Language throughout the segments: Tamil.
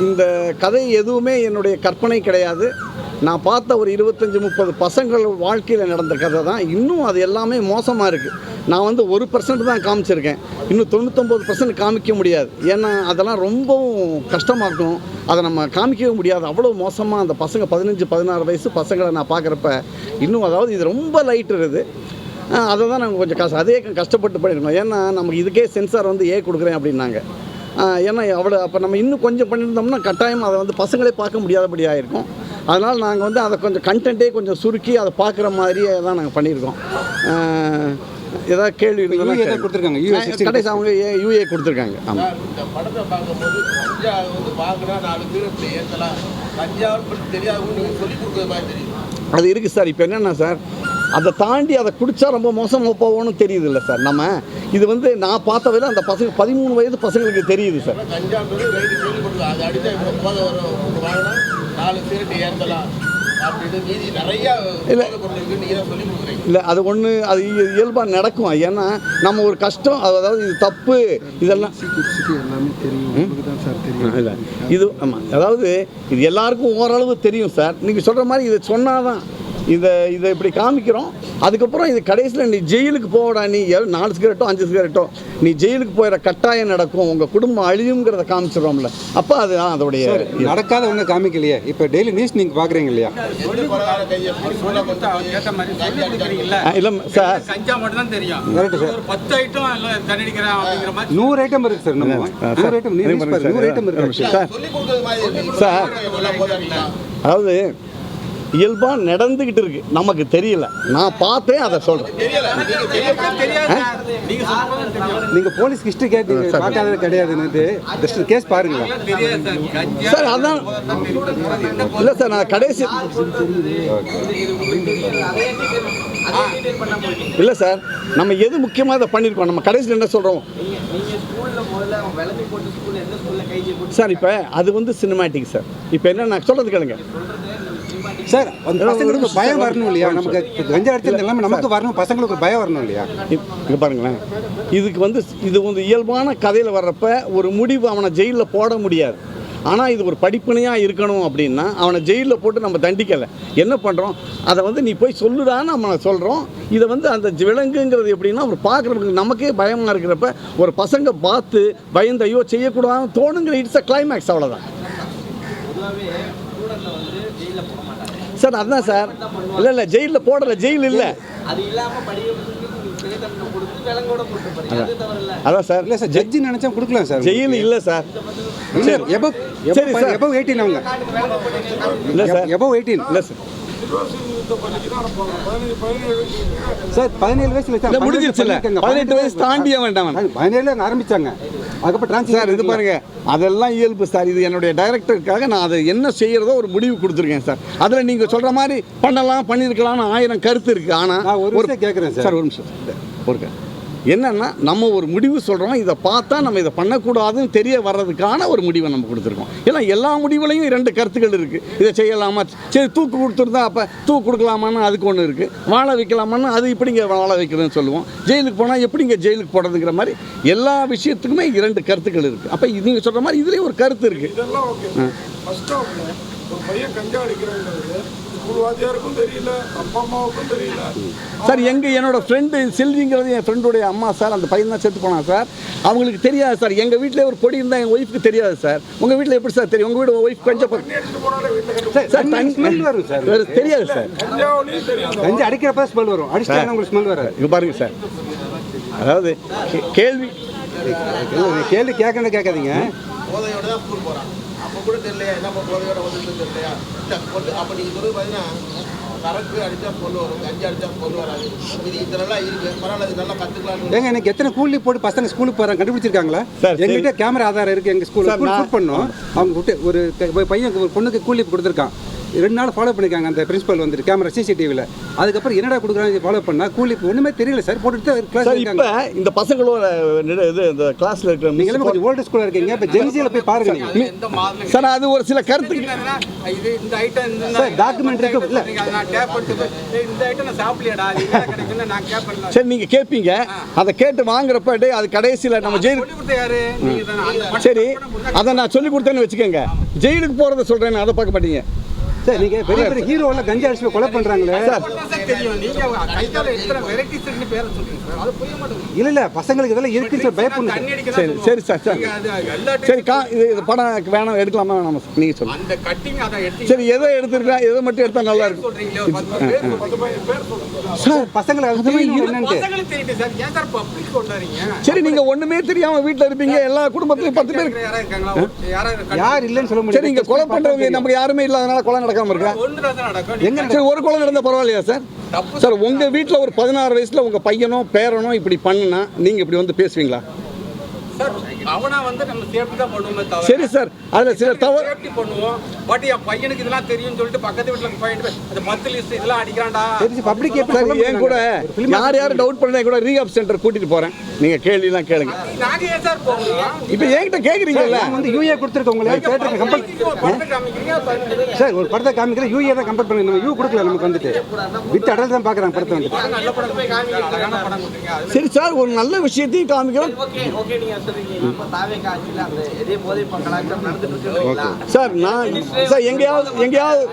இந்த கதை எதுவுமே என்னுடைய கற்பனை கிடையாது. நான் பார்த்த ஒரு 25-30 பசங்கள் வாழ்க்கையில் நடந்த கதை தான். இன்னும் அது எல்லாமே மோசமாக இருக்குது. நான் வந்து 1% தான் காமிச்சிருக்கேன். இன்னும் 99% காமிக்க முடியாது. ஏன்னா அதெல்லாம் ரொம்பவும் கஷ்டமாக இருக்கும். அதை நம்ம காமிக்கவே முடியாது. அவ்வளோ மோசமாக அந்த பசங்க 15-16 வயசு பசங்களை நான் பார்க்குறப்ப இன்னும் அதாவது இது ரொம்ப லைட் இருக்குது. அதை தான் நாங்கள் கொஞ்சம் அதே கஷ்டப்பட்டு பண்ணியிருக்கோம். ஏன்னா நமக்கு இதுக்கே சென்சார் வந்து கொடுக்குறேன் அப்படின்னாங்க. ஏன்னா அவ்வளோ அப்போ நம்ம இன்னும் கொஞ்சம் பண்ணியிருந்தோம்னா கட்டாயம் அதை வந்து பசங்களே பார்க்க முடியாதபடி ஆகிருக்கும். அதனால் நாங்கள் வந்து அதை கொஞ்சம் கண்டென்ட்டே கொஞ்சம் சுருக்கி அதை பார்க்குற மாதிரியே தான் நாங்கள் பண்ணியிருக்கோம். ஏதாவது கேள்வி கொடுத்துருக்காங்க கடைசி அவங்க யூஏ கொடுத்துருக்காங்க. ஆமாம், படத்தை பார்க்கும்போது கஞ்சா வந்து வாங்கினா 4 பேர் இப்படி ஏற்றலாம், கஞ்சாவை தெரியாதுன்னு நீங்கள் சொல்லிக் கொடுக்குற மாதிரி தெரியும். அது இருக்குது சார். இப்போ என்னென்னா சார், அதை தாண்டி அதை குடித்தா ரொம்ப மோசமாக போவோன்னு தெரியுது இல்லை சார். நம்ம இது வந்து நான் பார்த்த வரையில் அந்த பசங்க 13 வயது பசங்களுக்கு தெரியுது சார். கஞ்சான்றது ரைட்டு கேள்விப்படுது. அது அடித்தா இப்போ போதை வாங்கினா 4 பேர்கிட்ட ஏற்றலாம் அப்படின்னு மீதி நிறையா பொருளுக்கு நீங்கள் தான் சொல்லிக் கொடுக்குறீங்க. இல்லை, அது ஒன்று அது இயல்பாக நடக்கும். ஏன்னா நம்ம ஒரு கஷ்டம், அதாவது இது தப்பு இதெல்லாம் எல்லாமே தெரியும் சார். தெரியும் இல்லை இது ஆமாம், அதாவது இது எல்லாருக்கும் ஓரளவு தெரியும் சார். நீங்கள் சொல்கிற மாதிரி இதை சொன்னால் தான் இதை இப்படி காமிக்கிறோம். அதுக்கப்புறம் இது கடைசியில் நீ ஜெயிலுக்கு போகடா, நீ 4 சிகரெட்டோ 5 சிகரெட்டோ நீ ஜெயிலுக்கு போகிற கட்டாயம் நடக்கும், உங்கள் குடும்பம் அழியுங்கிறத காமிச்சிடுறோம்ல. அப்போ அது அதோடைய நடக்காத ஒன்று காமிக்கலையே. இப்போ டெய்லி நியூஸ் நீங்கள் பார்க்குறீங்க இல்லையா? இல்லை சார், கஞ்சா மட்டும் தான் தெரியும். Correct sir. 10 ஐட்டம் தண்ணடிக்கிறேன் அப்படிங்கிற மாதிரி 100 ஐட்டம் இருக்குது சார். நம்ம 100 ஐட்டம் 100 ஐட்டம் இருக்குது சார். சார் அதாவது இயல்பாக நடந்துக்கிட்டு இருக்கு, நமக்கு தெரியல. நான் பார்த்தேன், அதை சொல்கிறேன். நீங்கள் போலீஸ் ஹிஸ்ட்ரி கேட்டீங்க, பார்க்காதது கிடையாதுன்னு ஜஸ்ட் கேஸ் பாருங்களா சார். அதான் இல்லை சார், நான் கடைசி இல்லை சார், நம்ம எது முக்கியமாக இதை பண்ணியிருக்கோம். நம்ம கடைசியில் என்ன சொல்கிறோம் சார்? இப்போ அது வந்து சினிமேட்டிக் சார். இப்போ என்ன நான் சொல்கிறது கேளுங்க சார். அந்த பசங்களுக்கு பயம் வரணும் இல்லையா? நமக்கு கஞ்சா அடிச்சது எல்லாமே நமக்கு வரணும், பசங்களுக்கு ஒரு பயம் வரணும் இல்லையா? இங்கே பாருங்களேன், இது வந்து இயல்பான கதையில் வர்றப்ப ஒரு முடிவு அவனை ஜெயிலில் போட முடியாது. ஆனால் இது ஒரு படிப்பினையாக இருக்கணும் அப்படின்னா அவனை ஜெயிலில் போட்டு நம்ம தண்டிக்கலை. என்ன பண்ணுறோம், அதை வந்து நீ போய் சொல்லுடான்னு நம்ம சொல்கிறோம். இதை வந்து அந்த விலங்குங்கிறது எப்படின்னா ஒரு பார்க்குறவங்களுக்கு நமக்கே பயமாக இருக்கிறப்ப ஒரு பசங்க பார்த்து பயந்து ஐயோ செய்யக்கூடாதுன்னு தோணுங்கிற இட்ஸ் அ கிளைமேக்ஸ். அவ்வளோதான் சார். அதுதான் சார். இல்லை ஜெயிலில் போடலை, ஜெயில் இல்லை. அதான் சார். இல்லை சார், ஜட்ஜி நினச்சா கொடுக்கலாம் சார். ஜெயில் இல்லை சார். சரி சார், எபவ் 18 அவங்க. இல்லை சார், எபவ் 18 இல்லை சார். சார் 17 வயசுல முடிஞ்சிருச்சு. 18 வயசு தாண்டிய வேண்டாம். 17 ஆரம்பிச்சாங்க. அதுக்கப்புறம் சார் இது பாருங்க, அதெல்லாம் இயல்பு சார். இது என்னுடைய டைரக்டருக்காக நான் அதை என்ன செய்யறதோ ஒரு முடிவு கொடுத்துருக்கேன் சார். அதில் நீங்கள் சொல்கிற மாதிரி பண்ணலாம் பண்ணியிருக்கலாம்னு 1000 கருத்து இருக்குது. ஆனால் ஒரு கேட்குறேன் சார், ஒரு நிமிஷம் ஒரு என்னன்னா நம்ம ஒரு முடிவு சொல்கிறோம், இதை பார்த்தா நம்ம இதை பண்ணக்கூடாதுன்னு தெரிய வர்றதுக்கான ஒரு முடிவை நம்ம கொடுத்துருக்கோம். ஏன்னா எல்லா முடிவுலையும் 2 கருத்துக்கள் இருக்குது. இதை செய்யலாமா, சரி தூக்கு கொடுத்துருந்தா அப்போ தூக்கு கொடுக்கலாமான்னு அதுக்கு ஒன்று இருக்குது. வாழ வைக்கலாமான்னு அது இப்படிங்க வாழ வைக்கிறதுன்னு சொல்லுவோம். ஜெயிலுக்கு போனால் எப்படிங்க ஜெயிலுக்கு போடுறதுங்கிற மாதிரி எல்லா விஷயத்துக்குமே 2 கருத்துக்கள் இருக்குது. அப்போ நீங்கள் சொல்கிற மாதிரி இதுலேயும் ஒரு கருத்து இருக்குது. சார் என்னோட ஃப்ரெண்டு செல்விங்கிறது என் ஃப்ரெண்டுடைய அம்மா சார். அந்த பையன் தான் செத்து போனான் சார். அவங்களுக்கு தெரியாது சார். எங்கள் வீட்டில் ஒரு பொடி இருந்தால் எங்கள் ஒய்ஃபுக்கு தெரியாது சார். உங்கள் வீட்டில் எப்படி சார் தெரியும்? உங்கள் வீடு ஒய்ஃப் கொஞ்சம் சார் தெரியாது சார். கஞ்சி அடிக்கிறப்ப ஸ்மெல் வரும், அடிச்சா உங்களுக்கு ஸ்மெல் வராது. இங்கே பாருங்க சார், அதாவது கேள்வி கேட்காதீங்க. போதையோட தான் ஸ்கூல் போகிறான். அப்போ கூட தெரியலையா என்ன போதையோட வந்து தெரியலையா? அப்போ நீங்கள் சொல்லுறது பார்த்தீங்கன்னா கரக்கு அடித்தா பொண்ணு வரும், கஞ்சி அடித்தா பொண்ணு வராது. இது இதெல்லாம் இருக்குது. பரவாயில்ல, இது நல்லா கற்றுக்கலாம். ஏங்க எனக்கு எத்தனை கூலி போட்டு பசங்க ஸ்கூலுக்கு போகிறாங்க கண்டுபிடிச்சிருக்காங்களா? எங்ககிட்ட கேமரா ஆதாரம் இருக்குது. எங்கள் ஸ்கூல் பண்ணோம். அவங்க விட்டு ஒரு பையன் ஒரு பொண்ணுக்கு கூலி கொடுத்துருக்கான். 2 நாள் ஃபாலோ பண்ணிக்காங்க அந்த பிரின்சிபல் வந்துட்டு கேமரா CCTVல. அதுக்கப்புறம் என்னடா கொடுக்குறாங்க ஃபாலோ பண்ணா கூலி ஒன்றுமே தெரியல சார், போட்டுட்டு கிளாஸ் சார் இப்போ இந்த பசங்களோட இது இந்த கிளாஸில் இருக்கிற நீங்களும் கொஞ்சம் ஓல்டு ஸ்கூலில் இருக்கீங்க. இப்போ ஜென்சியில் போய் பாருங்க நீங்கள் எந்த மாதிரி சார் அது ஒரு சில கருத்துக்கு இது இந்த ஐட்டம் இந்த சார், document இருக்கு. இல்ல. நான் கேட்பட்டு இந்த ஐட்டம் நான் சாப்பிடலையடா அது என்ன கிடைக்குன்னு நான் கேட்பேன். சரி நீங்கள் கேட்பீங்க, அதை கேட்டு வாங்குறப்ப டேய் அது கடைசியில் நம்ம ஜெயிலுக்கு சொல்லி கொடுத்த யாரு நீங்க தானே அந்த சரி அதை நான் சொல்லி கொடுத்தேன்னு வச்சுக்கோங்க, ஜெயிலுக்கு போகிறத சொல்கிறேன்னு அதை பார்க்க மாட்டீங்க சார். நீங்கள் பெரிய பெரிய ஹீரோவில் கஞ்சா அடிச்சு கொலை பண்ணுறாங்களே சார். தெரியும் நீங்க கைத்தால எத்தனை வெரைட்டிஸ் இருக்குன்னு பேரை சொல்றீங்க சார், அது புரிய மாட்டேங்குது. இல்லை பசங்களுக்கு இதெல்லாம் இருக்குன்னு சார் பயப்படணும் சார். தண்ணி அடிக்க சரி சரி சார் சார் சரி இது படம் வேணாம் எடுக்கலாமா வேணாமா சார் நீங்கள் சொல்லுங்கள். அந்த கட்டிங் அதை எடுத்து சரி எதை எடுத்துருக்கேன் எதை மட்டும் எடுத்தால் நல்லா இருக்கும் சொல்றீங்களே பேர் சொல்லுங்க சார் பசங்களை அது தெரியணும் என்னன்ட்டு. பசங்களுக்கு தெரியுது சார், ஏன் சார் பப்ளிக் கொண்டாறீங்க? சரி நீங்கள் ஒன்றுமே தெரியாமல் வீட்டில் இருப்பீங்க, எல்லா குடும்பத்துலையும் 10 பேர் யாரா இருக்காங்களா? யாரா இருக்காங்க? யார் இல்லைன்னு சொல்ல சரி முடியாது. நீங்கள் கொலை பண்ணுறவங்க நமக்கு யாருமே இல்லாதனால கொலை நடக்காமல் இருக்கா? ஒன்று தான் நடக்கும். எங்க சரி ஒரு கொலை நடந்தால் பரவாயில்லையா சார்? சார் உங்கள் வீட்டில் ஒரு 16 வயசில் உங்கள் பையனோ பேரனோ இப்படி பண்ணுனா நீங்கள் இப்படி வந்து பேசுவீங்களா? சார் அவனா வந்து நம்ம சேஃப்டி தான் பண்ணுவோமே தவிர சரி சார் அதில் சில தவறு சேஃப்டி பண்ணுவோம். பட் என் பையனுக்கு இதெல்லாம் தெரியும்னு சொல்லிட்டு பக்கத்து வீட்டில் பையன் அந்த 10 லிஸ்ட் இதெல்லாம் அடிக்கிறான்டா. தெரிஞ்சு பப்ளிக் சார் ஏன் கூட யார் டவுட் பண்ணா கூட ரீஹாப் சென்டர் கூட்டிட்டு போறேன், நீங்க கேள்விலாம் கேளுங்க. நாங்க ஏன் சார் போகணும்? இப்போ என்கிட்ட கேக்குறீங்கல்ல, வந்து யூஏ கொடுத்துருக்கோங்களே தேட்டருக்கு கம்பல் படத்தை காமிக்கிறீங்க சார் ஒரு படத்தை காமிக்கிற யூஏ தான் கம்பேர் பண்ணி நம்ம யூ கொடுக்கல நமக்கு வந்துட்டு விட்டு அடல் தான் பார்க்குறாங்க படத்தை வந்துட்டு. நல்ல படம் போய் காமிக்கிறீங்க, அழகான படம் கொடுக்குறீங்க. அது சரி சார் ஒரு நல்ல விஷயத்தையும் காமிக்கிறோம் ஓகே நீங்க சொல்றீங்க இப்ப தாவேக ஆட்சியில அந்த இதே போதை கலாச்சாரம் நடந்துட்டு இருக்கு சார். நான் சார் எங்கேயாவது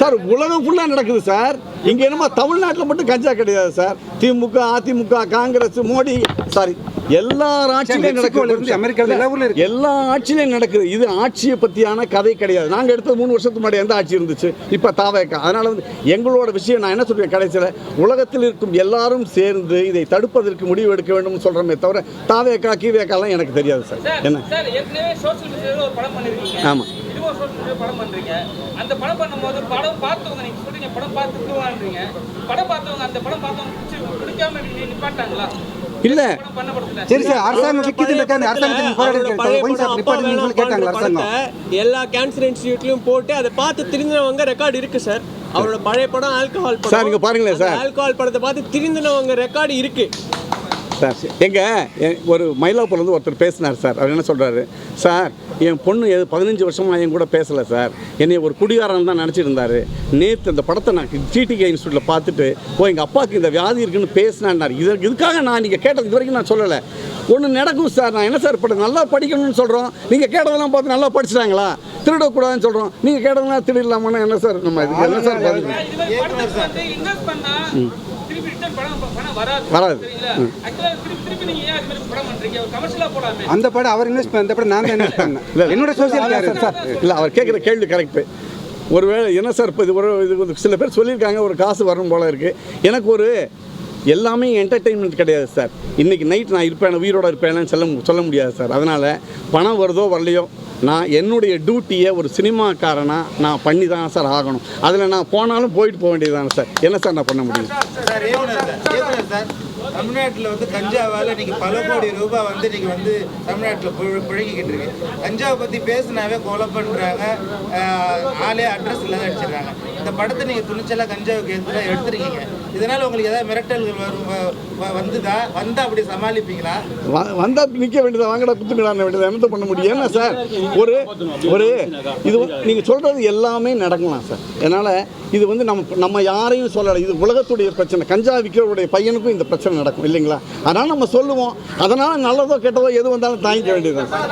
சார் உலகம் ஃபுல்லாக நடக்குது சார். இங்கே என்னமோ தமிழ்நாட்டில் மட்டும் கஞ்சா கிடையாது சார். திமுக அதிமுக காங்கிரஸ் மோடி சாரி எல்லா ஆட்சியிலையும் நடக்குது, அமெரிக்காவில் எல்லா ஊர்ல இருக்கு. எல்லா ஆட்சியிலையும் நடக்குது. இது ஆட்சியை பற்றியான கதை கிடையாது. நாங்கள் எடுத்தது 3 வருஷத்துக்கு முன்னாடி எந்த ஆட்சி இருந்துச்சு, இப்போ தாவேக்கா. அதனால் வந்து எங்களோட விஷயம் நான் என்ன சொல்றேன், கடைசியில் உலகத்தில் இருக்கும் எல்லாரும் சேர்ந்து இதை தடுப்பதற்கு முடிவு எடுக்க வேண்டும் சொல்கிறோமே தவிர தாவேக்கா கீவேக்காலாம் எனக்கு தெரியாது சார். என்ன சார் ஏற்கனவே சோஷியல் மீடியாவில் ஒரு படம் பண்ணிருக்கீங்க. ஆமாம் இதுவும் ஒரு சோஷியல் மீடியா படம் பண்றீங்க. அந்த படம் பண்ணும்போது படம் பார்த்தவங்க நீங்க சொல்றீங்க படம் பார்த்துட்டு வாழ்றீங்க. படம் பார்த்தவங்க அந்த படம் பார்த்தவங்க பிடிக்காம நிப்பாட்டாங்களா? இல்லை படம் பண்ண படத்துல சரி சார் அரசாங்கம் விற்கிது இருக்காங்க, அரசாங்கத்துக்கு போராடி கேட்டாங்க அரசாங்கம். எல்லா கேன்சர் இன்ஸ்டிடியூட்லயும் போட்டு அதை பார்த்து திருந்தினவங்க ரெக்கார்டு இருக்கு சார். அவரோட பழைய படம் ஆல்கஹால் படம் சார், இங்க பாருங்களேன் சார். ஆல்கஹால் படத்தை பார்த்து திருந்தினவங்க ரெக்கார்டு இருக்கு சார். ஒரு மயிலாப்பூர்லேருந்து ஒருத்தர் பேசினார் சார். அவர் என்ன சொல்கிறாரு, சார் என் பொண்ணு 15 வருஷமாக என் கூட பேசலை சார், என்னை ஒரு குடிகாரன் தான் நினச்சிட்டு இருந்தார். நேற்று அந்த படத்தை நான் டிடிகே இன்ஸ்டியூட்டில் பார்த்துட்டு எங்கள் அப்பாவுக்கு இந்த வியாதி இருக்குன்னு பேசினார். இதுக்காக நான் நீங்கள் கேட்டது இது வரைக்கும் நான் சொல்லலை. ஒன்று நடக்கும் சார். நான் என்ன சார் நல்லா படிக்கணும்னு சொல்கிறோம், நீங்கள் கேட்டதெல்லாம் பார்த்து நல்லா படிச்சிட்டாங்களா? திருடக்கூடாதுன்னு சொல்கிறோம், நீங்கள் கேட்டதெல்லாம் திருடலாமான்னு என்ன சார் நம்ம இதுக்கு என்ன சார் பதில்? இதுவே படத்துக்கு வந்து இன்வெஸ்ட் பண்ணா திருப்பி ரிட்டர்ன் பணம் வராது. சரிங்களா? ஆக்சுவலா திருப்பி நீங்க ஏன் அது மாதிரி படம் பண்றீங்க? கமர்ஷியலா போடாம அந்த படம் அவர் இன்வெஸ்ட் பண்ண, அந்த படம் நான் தான் இன்வெஸ்ட் பண்ணேன். என்னோட சோசியல் சார் இல்லை அவர் கேட்குற கேள்வி கரெக்டு. ஒருவேளை என்ன சார் இப்போ இது சில பேர் சொல்லியிருக்காங்க ஒரு காசு வரும் போல இருக்குது. எனக்கு ஒரு எல்லாமே என்டர்டெயின்மெண்ட் கிடையாது சார். இன்றைக்கி நைட் நான் இருப்பேன் உயிரோடு இருப்பேன்னு சொல்ல முடியாது சார். அதனால் பணம் வருதோ வரலையோ நான் என்னுடைய டியூட்டியை ஒரு சினிமாக்காரனாக நான் பண்ணி தான் சார் ஆகணும். அதில் நான் போனாலும் போயிட்டு போக வேண்டியதுதானே சார். என்ன சார் நான் பண்ண முடியும்? சார் ஏவனர் சார் தமிழ்நாட்டில் வந்து கஞ்சாவால் நீங்கள் பல கோடி ரூபாய் வந்து நீங்கள் வந்து தமிழ்நாட்டில் புழங்கிக்கிட்டு இருக்கு. கஞ்சாவை பற்றி பேசினாவே கொலை பண்ணுறாங்க, ஆளே அட்ரஸ் இல்லாத அடிச்சிடுறாங்க. இந்த படத்தை நீங்கள் துணிச்சலாக கஞ்சாவுக்கு எடுத்துருக்கீங்க. இதனால் உங்களுக்கு ஏதாவது மிரட்டல்கள் வந்தால் அப்படி சமாளிப்பீங்களா? வந்தால் நிற்க வேண்டியதை வாங்கடா குத்துக்கலான வேண்டியதை என்ன பண்ண முடியும்? ஏன்னா சார் ஒரு இது நீங்கள் சொல்கிறது எல்லாமே நடக்கலாம் சார். அதனால் இது வந்து நம்ம யாரையும் சொல்லலை. இது உலகத்துடைய பிரச்சனை. கஞ்சா விற்கிறவருடைய பையனுக்கும் இந்த பிரச்சனை நடக்கும் இல்லைங்களா? அதனால் நம்ம சொல்லுவோம். அதனால் நல்லதோ கெட்டதோ எது வந்தாலும் தாங்கிக்க வேண்டியதுதான் சார்.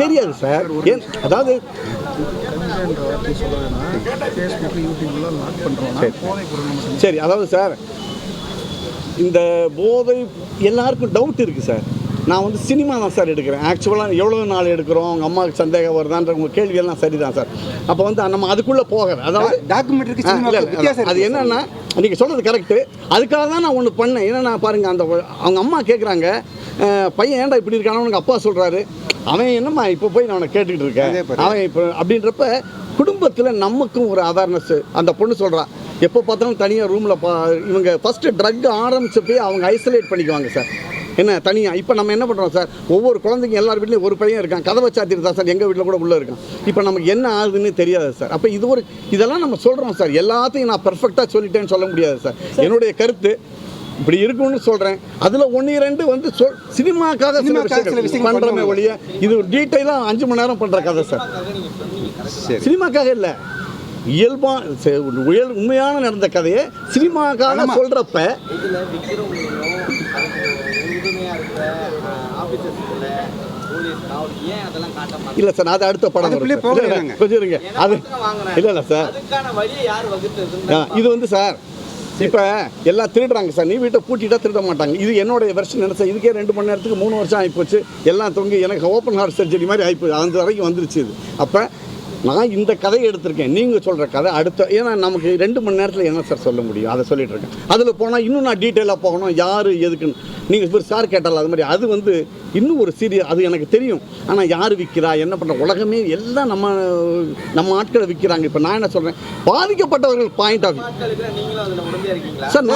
தெரியாது சார். ஏன் அதாவது சரி அதாவது சார் இந்த போதை எல்லாருக்கும் டவுட் இருக்குது சார். நான் வந்து சினிமா தான் சார் எடுக்கிறேன். ஆக்சுவலாக எவ்வளோ நாள் எடுக்கிறோம், அவங்க அம்மாவுக்கு சந்தேகம் வருதான்ற உங்கள் கேள்வியெல்லாம் சரி தான் சார். அப்போ வந்து நம்ம அதுக்குள்ளே போகிறேன். அதாவது டாக்குமெண்ட்ரிக்கு அது என்னென்னா நீங்கள் சொல்கிறது கரெக்டு. அதுக்காக தான் நான் ஒன்று பண்ணேன். என்னென்னா பாருங்கள், அந்த அவங்க அம்மா கேட்குறாங்க, பையன் ஏன்டா இப்படி இருக்கானு உனக்கு அப்பா சொல்கிறாரு. அவன் என்னம்மா இப்போ போய் நான் அவனை கேட்டுக்கிட்டு இருக்கேன் அவன் இப்போ அப்படின்றப்ப குடும்பத்தில் நமக்கும் ஒரு அவேர்னஸ். அந்த பொண்ணு சொல்கிறா, எப்போ பார்த்தாலும் தனியாக ரூமில் இவங்க ஃபஸ்ட்டு ட்ரக் ஆரம்பிச்சப்பே அவங்க ஐசோலேட் பண்ணிக்குவாங்க சார். என்ன தனியாக இப்போ நம்ம என்ன பண்ணுறோம் சார், ஒவ்வொரு குழந்தைங்க எல்லார் வீட்லேயும் ஒரு பையன் இருக்கான், கதவை சாத்திட்டு தான் சார் எங்கள் வீட்டில் கூட உள்ளே இருக்கான். இப்போ நமக்கு என்ன ஆகுதுன்னு தெரியாது சார். அப்போ இதெல்லாம் நம்ம சொல்கிறோம் சார். எல்லாத்தையும் நான் பெர்ஃபெக்டாக சொல்லிட்டேன்னு சொல்ல முடியாது சார். என்னுடைய கருத்து இப்படி இருக்குன்னு சொல்கிறேன். அதில் 1-2 வந்து சினிமாக்காக பண்ணுறமே ஒழிய இது டீட்டெயிலாக 5 மணி நேரம் பண்ணுற கதை சார். சினிமாக்காக இல்லை, உண்மையான நடந்த கதையை சினிமாக்காக சொல்கிறப்ப இல்லை சார், அது அடுத்த படம் கொஞ்சம் இருங்க. அது இல்லை சார், இது வந்து சார் இப்போ எல்லாம் திருடுறாங்க சார். நீ வீட்டை பூட்டிட்டா திருட மாட்டாங்க. இது என்னுடைய வெர்ஷன் என்ன சார். இதுக்கே 2 மணி நேரத்துக்கு 3 வருஷம் ஆகிப்போச்சு. எல்லாம் தொங்கி எனக்கு ஓப்பன் ஹார்ட் சர்ஜரி மாதிரி ஆகிப்போச்சு. அந்த வரைக்கும் வந்துருச்சு இது. அப்போ நான் இந்த கதையை எடுத்திருக்கேன். நீங்கள் சொல்கிற கதை அடுத்த, ஏன்னா நமக்கு 2 மணி நேரத்தில் என்ன சார் சொல்ல முடியும், அதை சொல்லிட்டு இருக்கேன். அதில் போனால் இன்னும் நான் டீட்டெயிலாக போகணும், யார் எதுக்குன்னு. நீங்கள் இப்போ சார் கேட்டால அது மாதிரி அது வந்து இன்னும் ஒரு சீரியஸ், அது எனக்கு தெரியும். ஆனால் யார் விற்கிறா, என்ன பண்ணுற, உலகமே எல்லாம் நம்ம ஆட்களை விற்கிறாங்க. இப்போ நான் என்ன சொல்கிறேன், பாதிக்கப்பட்டவர்கள் பாயிண்ட் ஆஃப் சார்,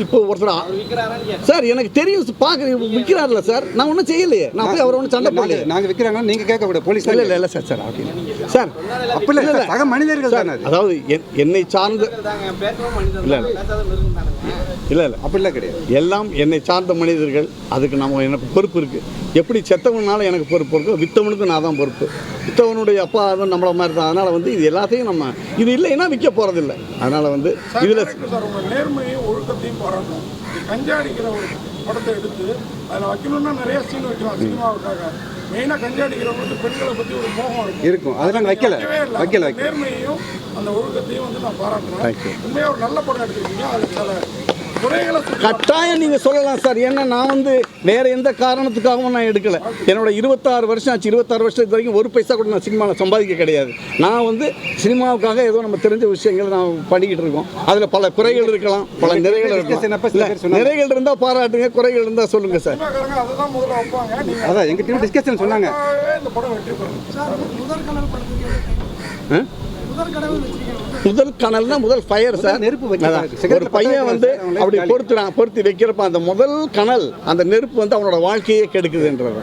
இப்போ ஒருத்தர் சார் எனக்கு தெரியும் பார்க்க விற்கிறார்ல சார். நான் ஒன்றும் செய்யலையே, நான் போய் அவர் ஒன்றும் சண்டை போடலையே. நாங்கள் விற்கிறாங்க, நீங்கள் கேட்கக்கூடாது. போலீஸ் இல்லை சார் சார் ஓகே சார், அப்படி இல்லை, சக மனிதர்கள் தானே. அதாவது என்னை சார்ந்த இல்லை அப்படிலாம் கிடையாது. எல்லாம் என்னை சார்ந்த மனிதர்கள். அதுக்கு எனக்கு பொறுப்பு இருக்குது. எப்படி செத்தவனால எனக்கு பொறுப்பு இருக்குது, வித்தவனுக்கு நான் தான் பொறுப்பு. வித்தவனுடைய அப்பா அதுவும் நம்மள மாதிரி தான். அதனால் வந்து இது எல்லாத்தையும் நம்ம இது இல்லைன்னா விற்க போகிறதில்லை. அதனால் வந்து இதில் நேர்மையும் ஒழுக்கத்தையும் பாராட்டணும். கஞ்சா அடிக்கிற ஒரு படத்தை எடுத்து அதில் வைக்கணும்னா நிறைய சீன் வைக்கலாம் சினிமாவுக்காக. மெயினாக கஞ்சா அடிக்கிறவங்களுக்கு பெண்களை பற்றி ஒரு மோகம் இருக்கும். அதெல்லாம் வைக்கல. நேர்மையையும் அந்த ஒழுக்கத்தையும் வந்து நான் பாராட்டுறேன். உண்மையாக ஒரு நல்ல படம் எடுத்துருக்கீங்க. அது சில குறைகளை கட்டாயம் நீங்கள் சொல்லலாம் சார். ஏன்னா நான் வந்து வேறு எந்த காரணத்துக்காகவும் நான் எடுக்கலை. என்னோட 26 வருஷம் ஆச்சு. 26 வருஷத்துக்கு வரைக்கும் ஒரு பைசா கூட நான் சினிமாவில் சம்பாதிக்க கிடையாது. நான் வந்து சினிமாவுக்காக ஏதோ நம்ம தெரிஞ்ச விஷயங்கள் நான் பண்ணிக்கிட்டு இருக்கோம். அதில் பல குறைகள் இருக்கலாம், பல நிறைகள் இருக்கலாம். நிறைகள் இருந்தால் பாராட்டுங்க, குறைகள் இருந்தால் சொல்லுங்கள் சார். அதுதான் முதல்ல வைப்பாங்க. அதான் எங்கள் டீம் டிஸ்கஷன் சொன்னாங்க. இந்த படம் வெற்றி பெறும். முதல் கனல்னா முதல் ஃபயர் சார். நெருப்பு ஒரு பையன் வந்து அப்படி பொருத்தி வைக்கிறப்ப அந்த முதல் கனல், அந்த நெருப்பு வந்து அவனோட வாழ்க்கையே கெடுக்குதுன்றது.